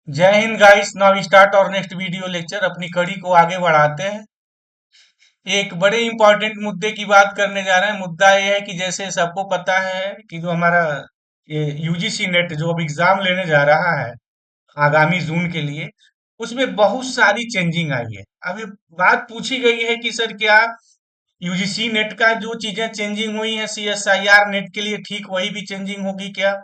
जय Hind guys. Now start और next video lecture. अपनी कड़ी को आगे बढ़ाते हैं। एक बड़े इंपॉर्टेंट मुद्दे की बात करने जा रहे हैं। मुद्दा यह है कि जैसे सबको पता है कि जो हमारा ये यूजीसी नेट जो अब एग्जाम लेने जा रहा है आगामी जून के लिए, उसमें बहुत सारी चेंजिंग आई है। अभी बात पूछी गई है कि सर क्या यूजीसी नेट का जो चीजें चेंजिंग हुई है सीएसआईआर नेट के लिए ठीक वही भी चेंजिंग होगी क्या?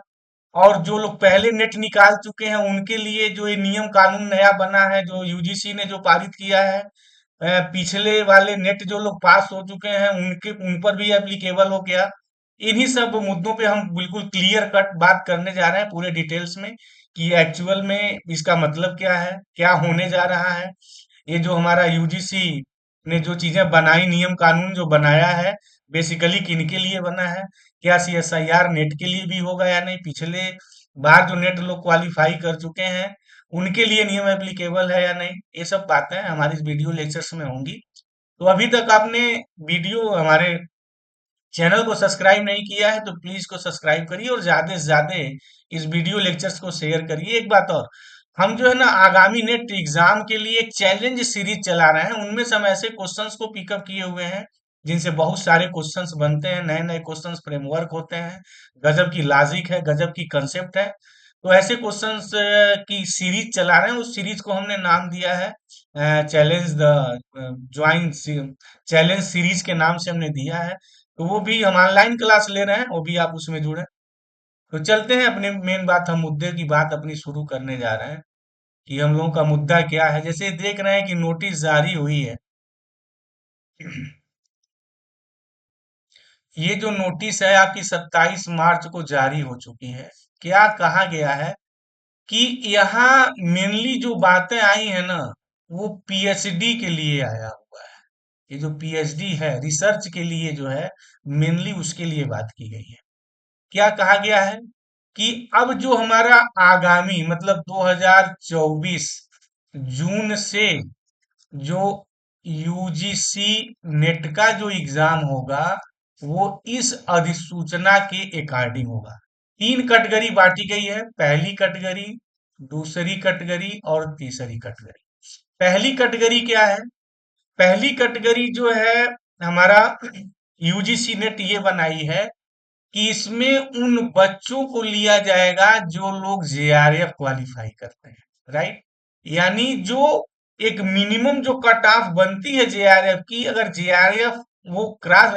और जो लोग पहले नेट निकाल चुके हैं उनके लिए जो ये नियम कानून नया बना है जो यूजीसी ने जो पारित किया है, पिछले वाले नेट जो लोग पास हो चुके हैं उनके उन पर भी एप्लीकेबल हो गया। इन्हीं सब मुद्दों पे हम बिल्कुल क्लियर कट बात करने जा रहे हैं पूरे डिटेल्स में कि एक्चुअल में इसका मतलब क्या है, क्या होने जा रहा है। ये जो हमारा यूजीसी ने जो चीजें बनाई, नियम कानून जो बनाया है, बेसिकली किनके लिए बना है, क्या सीएसआईआर नेट के लिए भी होगा या नहीं, पिछले बार जो नेट लोग क्वालिफाई कर चुके हैं उनके लिए नियम एप्लीकेबल है या नहीं, ये सब बातें हमारी इस वीडियो लेक्चर्स में होंगी। तो अभी तक आपने वीडियो हमारे चैनल को सब्सक्राइब नहीं किया है तो प्लीज को सब्सक्राइब करिए और ज्यादा से ज्यादा इस वीडियो लेक्चर्स को शेयर करिए। एक बात और, हम जो है ना आगामी नेट एग्जाम के लिए एक चैलेंज सीरीज चला रहे हैं। उनमें से हम ऐसे क्वेश्चंस को पिकअप किए हुए हैं जिनसे बहुत सारे क्वेश्चंस बनते हैं, नए नए क्वेश्चंस फ्रेमवर्क होते हैं, गजब की लॉजिक है, गजब की कंसेप्ट है। तो ऐसे क्वेश्चंस की सीरीज चला रहे हैं। उस सीरीज को हमने नाम दिया है challenge the join challenge series के नाम से हमने दिया है। तो वो भी हम ऑनलाइन क्लास ले रहे हैं, वो भी आप उसमें जुड़े। तो चलते हैं अपने मेन बात, हम मुद्दे की बात अपनी शुरू करने जा रहे हैं कि हम लोगों का मुद्दा क्या है। जैसे देख रहे हैं कि नोटिस जारी हुई है। ये जो नोटिस है आपकी 27 मार्च को जारी हो चुकी है। क्या कहा गया है कि यहाँ मेनली जो बातें आई है ना, वो पीएचडी के लिए आया हुआ है। ये जो पीएचडी है, रिसर्च के लिए जो है, मेनली उसके लिए बात की गई है। क्या कहा गया है कि अब जो हमारा आगामी मतलब 2024 जून से जो यूजीसी नेट का जो एग्जाम होगा वो इस अधिसूचना के अकॉर्डिंग होगा। तीन कैटेगरी बांटी गई है, पहली कैटेगरी, दूसरी कैटेगरी और तीसरी कैटेगरी। पहली कैटेगरी क्या है? पहली कैटेगरी जो है हमारा यूजीसी नेट ये बनाई है कि इसमें उन बच्चों को लिया जाएगा जो लोग जेआरएफ क्वालिफाई करते हैं, राइट? यानी जो एक मिनिमम जो कट ऑफ बनती है जेआरएफ की, अगर जेआरएफ वो क्रॉस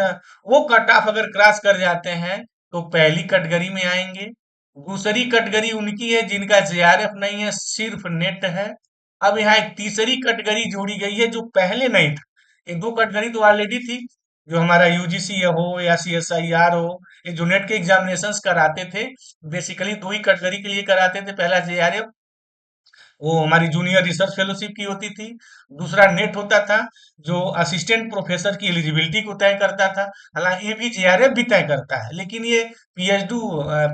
वो कट ऑफ अगर क्रॉस कर जाते हैं तो पहली कैटेगरी में आएंगे। दूसरी कैटेगरी उनकी है जिनका जेआरएफ नहीं है, सिर्फ नेट है। अब यहाँ एक तीसरी कैटेगरी जोड़ी गई है जो पहले नहीं था। ये दो कैटेगरी तो ऑलरेडी थी, जो हमारा यूजीसी हो या सीएसआईआर हो, ये जो नेट के एग्जामिनेशंस कराते थे बेसिकली दो ही कैटेगरी के लिए कराते थे। पहला जेआरएफ, वो हमारी जूनियर रिसर्च फेलोशिप की होती थी। दूसरा नेट होता था जो असिस्टेंट प्रोफेसर की एलिजिबिलिटी को तय करता था। हालांकि ये भी जेआरएफ भी तय करता है, लेकिन ये पीएचडी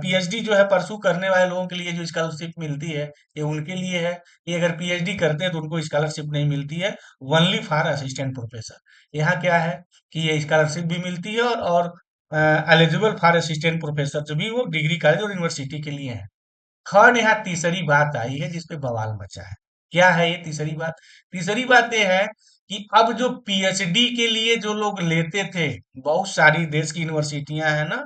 पीएचडी जो है परसू करने वाले लोगों के लिए जो स्कॉलरशिप मिलती है ये उनके लिए है। ये अगर पीएचडी करते हैं तो उनको स्कॉलरशिप नहीं मिलती है, ओनली फॉर असिस्टेंट प्रोफेसर। यहाँ क्या है कि ये स्कॉलरशिप भी मिलती है और एलिजिबल फॉर असिस्टेंट प्रोफेसर जो भी वो डिग्री कॉलेज और यूनिवर्सिटी के लिए है। खैर यहाँ तीसरी बात आई है जिसपे बवाल मचा है। क्या है ये तीसरी बात? तीसरी बात ये है कि अब जो पीएचडी के लिए जो लोग लेते थे, बहुत सारी देश की यूनिवर्सिटियां है ना,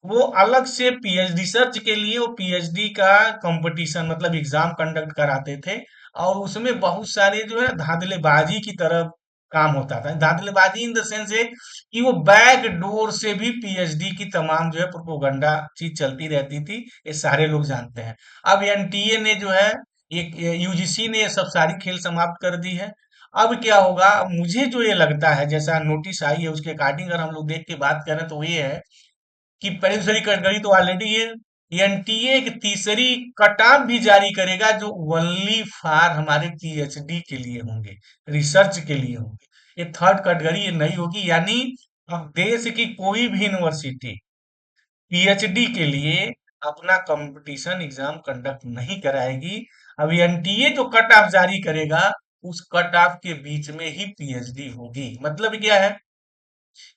वो अलग से पीएचडी रिसर्च के लिए वो पीएचडी का कंपटीशन मतलब एग्जाम कंडक्ट कराते थे। और उसमें बहुत सारे जो है धांधलेबाजी की तरह काम होता था। धांधलेबाजी इन द सेंस है कि वो बैक डोर से भी पीएचडी की तमाम जो है प्रोपोगंडा चीज चलती रहती थी। ये सारे लोग जानते हैं। अब एनटीए ने जो है, एक यूजीसी ने ये सब सारी खेल समाप्त कर दी है। अब क्या होगा, मुझे जो ये लगता है जैसा नोटिस आई है उसके अकॉर्डिंग अगर हम लोग देख के बात करें तो ये है कि पहली दूसरी कैटेगरी तो ऑलरेडी ये एनटीए एक तीसरी कटान भी जारी करेगा जो ओनली फॉर हमारे पीएचडी के लिए होंगे, रिसर्च के लिए होंगे। ये थर्ड कैटेगरी ये नहीं होगी। यानी अब देश की कोई भी यूनिवर्सिटी पीएचडी के लिए अपना कंपटीशन एग्जाम कंडक्ट नहीं कराएगी। अब एनटीए जो कट ऑफ जारी करेगा उस कट ऑफ के बीच में ही पीएचडी होगी। मतलब क्या है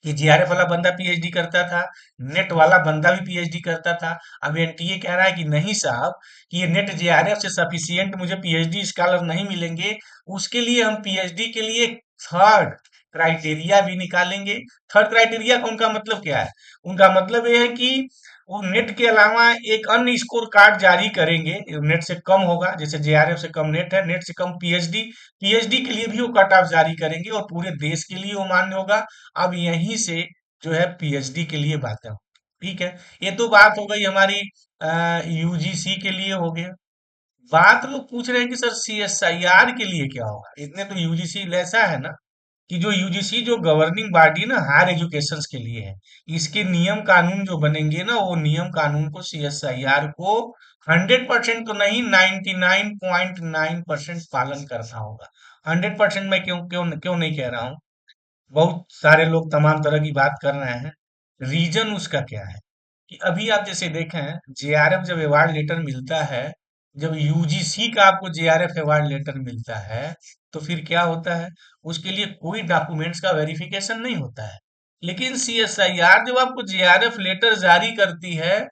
कि जीआरएफ वाला बंदा पीएचडी करता था, नेट वाला बंदा भी पीएचडी करता था। अब एनटीए कह रहा है कि नहीं साहब, कि ये नेट जीआरएफ से सफिशियंट मुझे पीएचडी स्कॉलर नहीं मिलेंगे, उसके लिए हम पीएचडी के लिए थर्ड क्राइटेरिया भी निकालेंगे। थर्ड क्राइटेरिया का उनका मतलब क्या है? उनका मतलब ये है कि वो नेट के अलावा एक अन्य स्कोर कार्ड जारी करेंगे, नेट से कम होगा, जैसे जेआरएफ से कम नेट है, नेट से कम पीएचडी, पीएचडी के लिए भी वो कट ऑफ जारी करेंगे और पूरे देश के लिए वो मान्य होगा। अब यहीं से जो है पीएचडी के लिए बातें हो, ठीक है। ये तो बात हो गई हमारी यूजीसी के लिए हो गया। बात लोग पूछ रहे हैं कि सर सीएसआईआर के लिए क्या होगा? इतने तो यूजीसी ऐसा है ना कि जो यूजीसी जो गवर्निंग बॉडी ना हायर एजुकेशन के लिए है, इसके नियम कानून जो बनेंगे ना, वो नियम कानून को सीएसआईआर को 100% तो नहीं, 99.9% पालन करना होगा। 100% मैं क्यों क्यों क्यों नहीं कह रहा हूँ? बहुत सारे लोग तमाम तरह की बात कर रहे हैं। रीजन उसका क्या है कि अभी आप जैसे देखें, जेआरएफ जब अवार्ड लेटर मिलता है, जब यूजीसी का आपको जेआरएफ अवार्ड लेटर मिलता है, तो फिर क्या होता है? उसके लिए कोई डॉक्यूमेंट्स का वेरिफिकेशन नहीं होता है। लेकिन सीएसआईआर जब आपको जेआरएफ लेटर जारी करती है,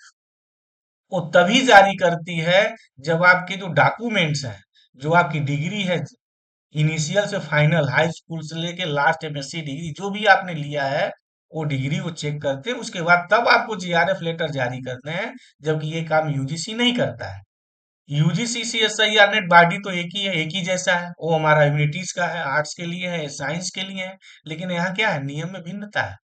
वो तभी जारी करती है जब आपके जो डॉक्यूमेंट्स हैं, जो आपकी डिग्री है, इनिशियल से फाइनल, हाई स्कूल से लेके लास्ट एमएससी डिग्री जो भी आपने लिया है, वो डिग्री वो चेक करते हैं, उसके बाद तब आपको जीआरएफ लेटर जारी करते हैं। जबकि ये काम यूजीसी नहीं करता है। यूजीसी सीएसआईआर नेट बॉडी तो एक ही है, एक ही जैसा है, वो हमारा ह्यूमैनिटीज का है, आर्ट्स के लिए है, साइंस के लिए है। लेकिन यहाँ क्या है, नियम में भिन्नता है।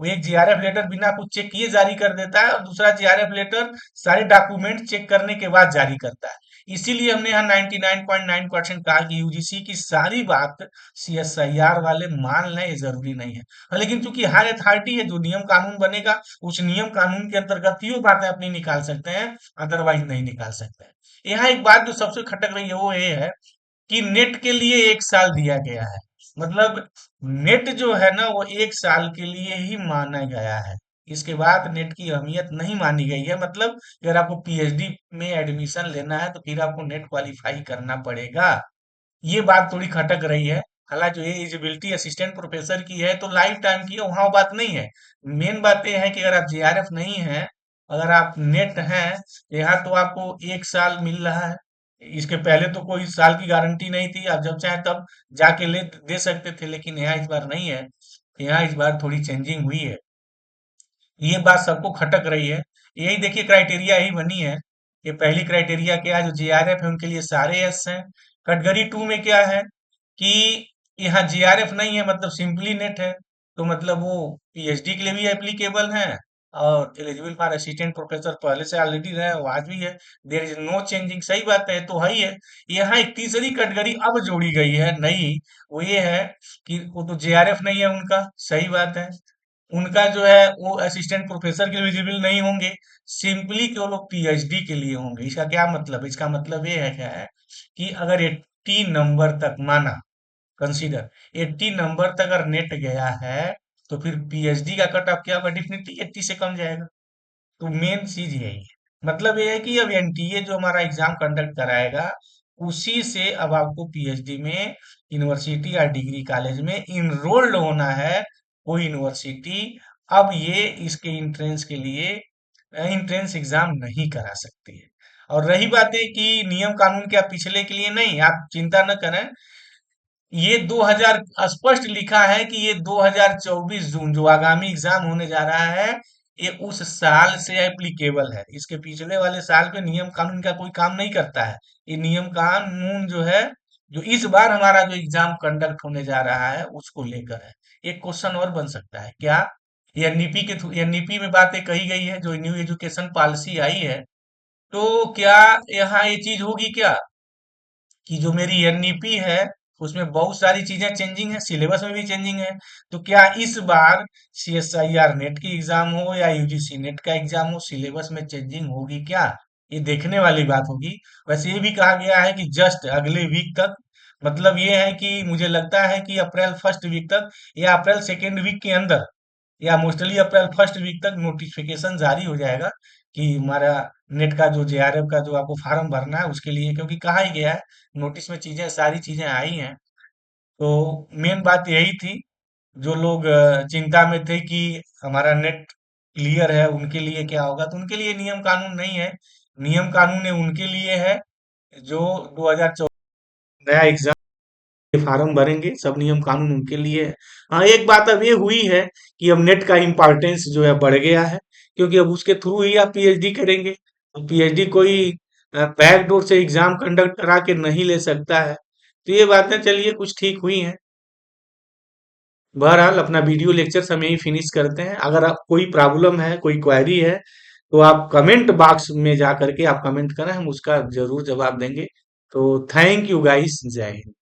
वो एक जीआरएफ लेटर बिना कुछ चेक किए जारी कर देता है और दूसरा जीआरएफ लेटर सारे डॉक्यूमेंट चेक करने के बाद जारी करता है। इसीलिए हमने यहाँ 99.9% कहा कि यूजीसी की सारी बात सीएसआईआर वाले मान लें, ये जरूरी नहीं है। हाँ, लेकिन चूंकि हायर अथॉरिटी है, जो नियम कानून बनेगा उस नियम कानून के अंतर्गत ही वो बातें अपनी निकाल सकते हैं, अदरवाइज नहीं निकाल सकते हैं। यहाँ एक बात जो सबसे खटक रही है वो ये है कि नेट के लिए 1 साल दिया गया है। मतलब नेट जो है ना, वो 1 साल के लिए ही माना गया है। इसके बाद नेट की अहमियत नहीं मानी गई है। मतलब अगर आपको पीएचडी में एडमिशन लेना है तो फिर आपको नेट क्वालिफाई करना पड़ेगा। ये बात थोड़ी खटक रही है। हालांकि ये एलिजिबिलिटी असिस्टेंट प्रोफेसर की है तो लाइफ टाइम की है, वहां वो बात नहीं है। मेन बात यह है कि अगर आप जेआरएफ नहीं है, अगर आप नेट हैं, यहाँ तो आपको 1 साल मिल रहा है। इसके पहले तो कोई साल की गारंटी नहीं थी, आप जब चाहे तब जाके ले दे सकते थे, लेकिन यहाँ इस बार नहीं है। यहाँ इस बार थोड़ी चेंजिंग हुई है। ये बात सबको खटक रही है। यही देखिए क्राइटेरिया यही बनी है। ये पहली क्राइटेरिया क्या है, जो जीआरएफ है उनके लिए सारे एस हैं। कैटेगरी 2 में क्या है कि यहाँ जीआरएफ नहीं है, मतलब सिंपली नेट है, तो मतलब वो पीएचडी के लिए भी एप्लीकेबल है और एलिजिबल फॉर असिस्टेंट प्रोफेसर पहले से ऑलरेडी है, वो आज भी है। देयर इज नो चेंजिंग, सही बात है, तो है ही है। यहाँ एक तीसरी कैटेगरी अब जोड़ी गई है नई, वो ये है कि वो तो जेआरएफ नहीं है उनका, सही बात है। उनका जो है वो असिस्टेंट प्रोफेसर के एलिजिबल नहीं होंगे, सिंपली केवल वो पीएचडी के लिए होंगे। इसका क्या मतलब है? इसका मतलब ये है क्या है कि अगर 80 नंबर तक माना, कंसीडर 80 नंबर तक अगर नेट गया है, तो फिर पीएचडी का कट ऑफ क्या होगा? डेफिनेटली 80 से कम जाएगा। तो मेन चीज यही है। मतलब ये है कि अब एनटीए जो हमारा एग्जाम कंडक्ट कराएगा, उसी से अब आपको पीएचडी में यूनिवर्सिटी या डिग्री कॉलेज में इनरोल्ड होना है, कोई यूनिवर्सिटी अब ये इसके इंट्रेंस के लिए इंट्रेंस एग्जाम नहीं करा सकती है। और रही बात है कि नियम कानून क्या पिछले के लिए नहीं, आप चिंता न करें। ये 2000 स्पष्ट लिखा है कि ये 2024 जून जो आगामी एग्जाम होने जा रहा है, ये उस साल से एप्लीकेबल है। इसके पिछले वाले साल पे नियम कानून का कोई काम नहीं करता है। ये नियम कानून जो है, जो इस बार हमारा जो एग्जाम कंडक्ट होने जा रहा है उसको लेकर है। एक क्वेश्चन और बन सकता है क्या, एनईपी के थ्रू, एनईपी में बातें कही गई है, जो न्यू एजुकेशन पॉलिसी आई है, तो क्या यहाँ ये चीज होगी क्या कि जो मेरी एनईपी है उसमें बहुत सारी चीजें चेंजिंग है, सिलेबस में भी चेंजिंग है, तो क्या इस बार सीएसआईआर नेट की एग्जाम हो या यूजीसी नेट का एग्जाम हो, सिलेबस में चेंजिंग होगी क्या? ये देखने वाली बात होगी। वैसे ये भी कहा गया है कि जस्ट अगले वीक तक, मतलब ये है कि मुझे लगता है कि अप्रैल फर्स्ट वीक तक या अप्रैल सेकेंड वीक के अंदर या मोस्टली अप्रैल फर्स्ट वीक तक नोटिफिकेशन जारी हो जाएगा कि हमारा नेट का जो जेआरएफ का जो आपको फॉर्म भरना है उसके लिए, क्योंकि कहा ही गया है नोटिस में, चीजें सारी चीजें आई हैं। तो मेन बात यही थी। जो लोग चिंता में थे कि हमारा नेट क्लियर है, उनके लिए क्या होगा, तो उनके लिए नियम कानून नहीं है। नियम कानून ये उनके लिए है जो 2024 नया एग्जाम के फार्म भरेंगे, सब नियम कानून उनके लिए है। हाँ, एक बात अब ये हुई है कि अब नेट का इम्पोर्टेंस जो है बढ़ गया है, क्योंकि अब उसके थ्रू ही आप पीएचडी करेंगे। अब पीएचडी कोई बैकडोर से एग्जाम कंडक्ट करा के नहीं ले सकता है। तो ये बातें चलिए कुछ ठीक हुई हैं। बहरहाल अपना वीडियो लेक्चर हम यही फिनिश करते हैं। अगर आप कोई प्रॉब्लम है, कोई क्वेरी है, तो आप कमेंट बॉक्स में जा करके आप कमेंट करें, हम उसका जरूर जवाब देंगे। तो थैंक यू गाइस, जय हिंद।